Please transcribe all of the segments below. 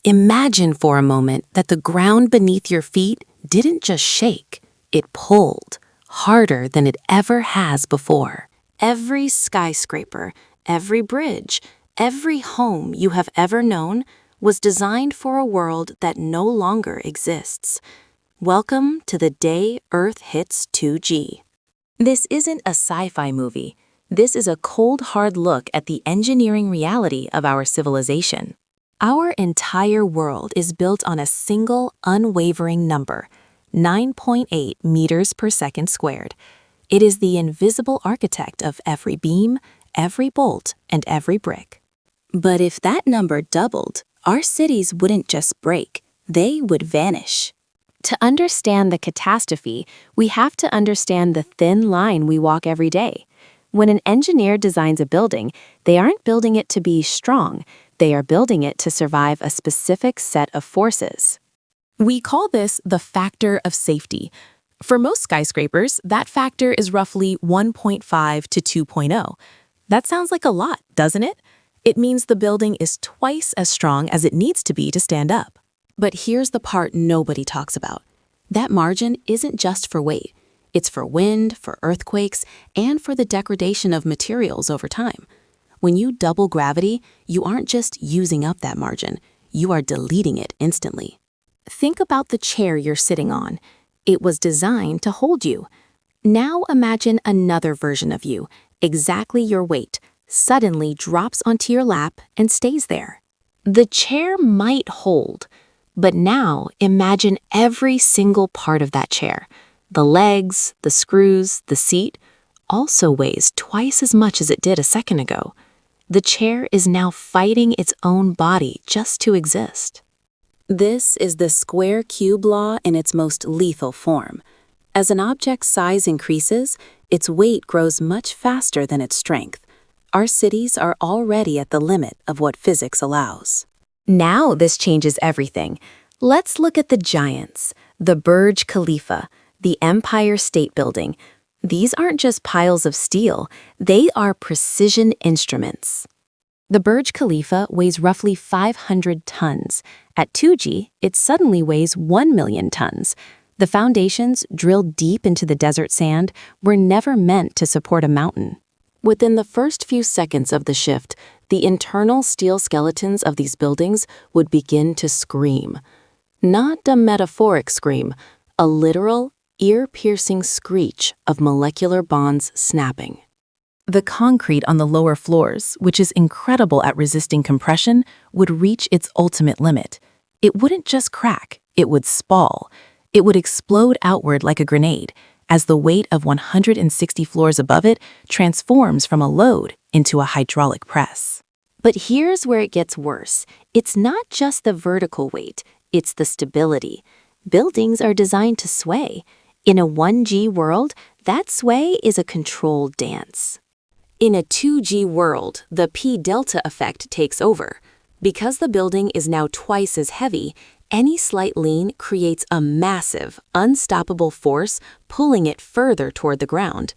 Imagine for a moment that the ground beneath your feet didn't just shake, it pulled harder than it ever has before. Every skyscraper, every bridge, every home you have ever known was designed for a world that no longer exists. Welcome to the day Earth hits 2G. This isn't a sci-fi movie. This is a cold, hard look at the engineering reality of our civilization. Our entire world is built on a single, unwavering number, 9.8 meters per second squared. It is the invisible architect of every beam, every bolt, and every brick. But if that number doubled, our cities wouldn't just break, they would vanish. To understand the catastrophe, we have to understand the thin line we walk every day. When an engineer designs a building, they aren't building it to be strong. They are building it to survive a specific set of forces. We call this the factor of safety. For most skyscrapers, that factor is roughly 1.5 to 2.0. That sounds like a lot, doesn't it? It means the building is twice as strong as it needs to be to stand up. But here's the part nobody talks about. That margin isn't just for weight. It's for wind, for earthquakes, and for the degradation of materials over time. When you double gravity, you aren't just using up that margin, you are deleting it instantly. Think about the chair you're sitting on. It was designed to hold you. Now imagine another version of you, exactly your weight, suddenly drops onto your lap and stays there. The chair might hold, but now imagine every single part of that chair. The legs, the screws, the seat, also weighs twice as much as it did a second ago. The chair is now fighting its own body just to exist. This is the square cube law in its most lethal form. As an object's size increases, its weight grows much faster than its strength. Our cities are already at the limit of what physics allows. Now this changes everything. Let's look at the giants, the Burj Khalifa, the Empire State Building. These aren't just piles of steel, they are precision instruments. The Burj Khalifa weighs roughly 500 tons. At 2G, it suddenly weighs 1 million tons. The foundations, drilled deep into the desert sand, were never meant to support a mountain. Within the first few seconds of the shift, the internal steel skeletons of these buildings would begin to scream. Not a metaphoric scream, a literal, ear-piercing screech of molecular bonds snapping. The concrete on the lower floors, which is incredible at resisting compression, would reach its ultimate limit. It wouldn't just crack, it would spall. It would explode outward like a grenade, as the weight of 160 floors above it transforms from a load into a hydraulic press. But here's where it gets worse. It's not just the vertical weight, it's the stability. Buildings are designed to sway. In a 1G world, that sway is a controlled dance. In a 2G world, the P-delta effect takes over. Because the building is now twice as heavy, any slight lean creates a massive, unstoppable force pulling it further toward the ground.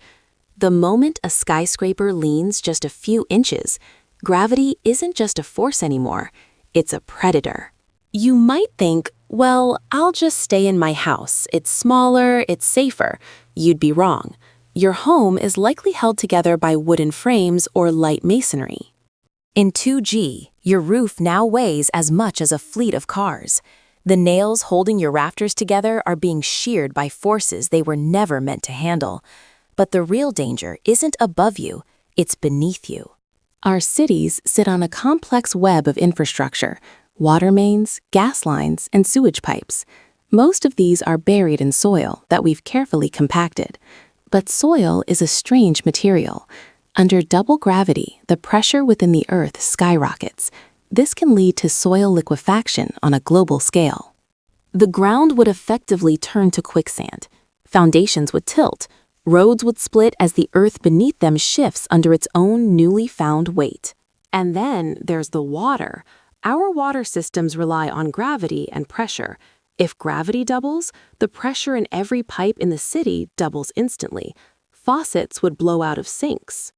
The moment a skyscraper leans just a few inches, gravity isn't just a force anymore, it's a predator. You might think, well, I'll just stay in my house. It's smaller, it's safer. You'd be wrong. Your home is likely held together by wooden frames or light masonry. In 2G, your roof now weighs as much as a fleet of cars. The nails holding your rafters together are being sheared by forces they were never meant to handle. But the real danger isn't above you, it's beneath you. Our cities sit on a complex web of infrastructure, water mains, gas lines, and sewage pipes. Most of these are buried in soil that we've carefully compacted. But soil is a strange material. Under double gravity, the pressure within the earth skyrockets. This can lead to soil liquefaction on a global scale. The ground would effectively turn to quicksand. Foundations would tilt. Roads would split as the earth beneath them shifts under its own newly found weight. And then there's the water. Our water systems rely on gravity and pressure. If gravity doubles, the pressure in every pipe in the city doubles instantly. Faucets would blow out of sinks.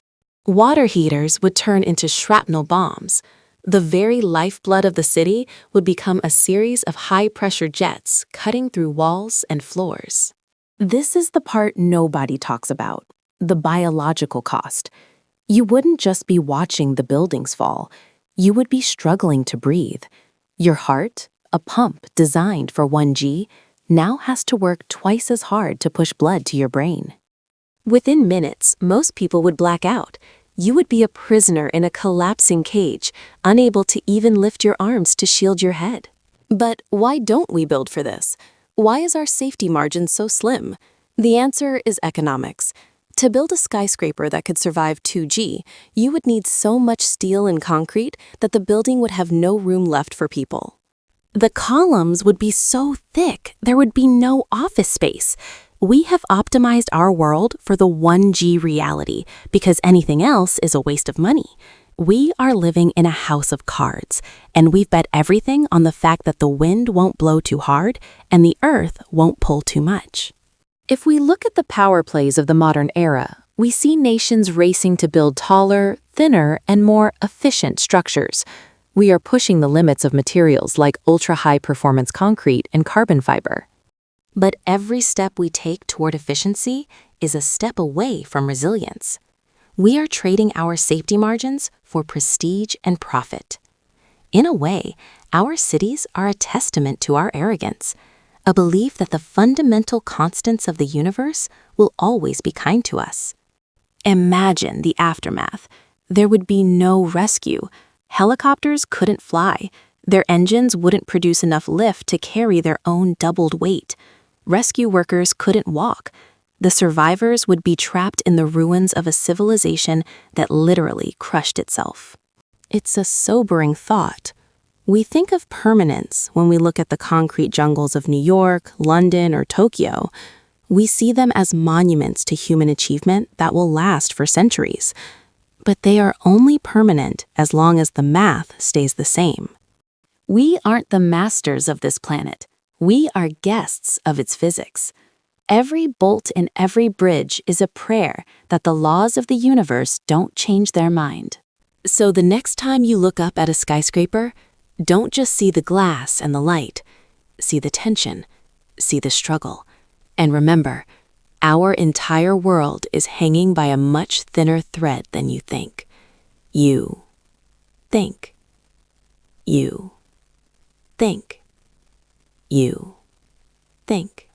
Water heaters would turn into shrapnel bombs. The very lifeblood of the city would become a series of high-pressure jets cutting through walls and floors. This is the part nobody talks about, the biological cost. You wouldn't just be watching the buildings fall, you would be struggling to breathe. Your heart, a pump designed for 1G, now has to work twice as hard to push blood to your brain. Within minutes, most people would black out. You would be a prisoner in a collapsing cage, unable to even lift your arms to shield your head. But why don't we build for this? Why is our safety margin so slim? The answer is economics. To build a skyscraper that could survive 2G, you would need so much steel and concrete that the building would have no room left for people. The columns would be so thick, there would be no office space. We have optimized our world for the 1G reality because anything else is a waste of money. We are living in a house of cards, and we've bet everything on the fact that the wind won't blow too hard and the earth won't pull too much. If we look at the power plays of the modern era, we see nations racing to build taller, thinner, and more efficient structures. We are pushing the limits of materials like ultra-high performance concrete and carbon fiber. But every step we take toward efficiency is a step away from resilience. We are trading our safety margins for prestige and profit. In a way, our cities are a testament to our arrogance, a belief that the fundamental constants of the universe will always be kind to us. Imagine the aftermath. There would be no rescue. Helicopters couldn't fly. Their engines wouldn't produce enough lift to carry their own doubled weight. Rescue workers couldn't walk. The survivors would be trapped in the ruins of a civilization that literally crushed itself. It's a sobering thought. We think of permanence when we look at the concrete jungles of New York, London, or Tokyo. We see them as monuments to human achievement that will last for centuries. But they are only permanent as long as the math stays the same. We aren't the masters of this planet. We are guests of its physics. Every bolt in every bridge is a prayer that the laws of the universe don't change their mind. So the next time you look up at a skyscraper, don't just see the glass and the light. See the tension, see the struggle. And remember, our entire world is hanging by a much thinner thread than you think. You think. You think. You think.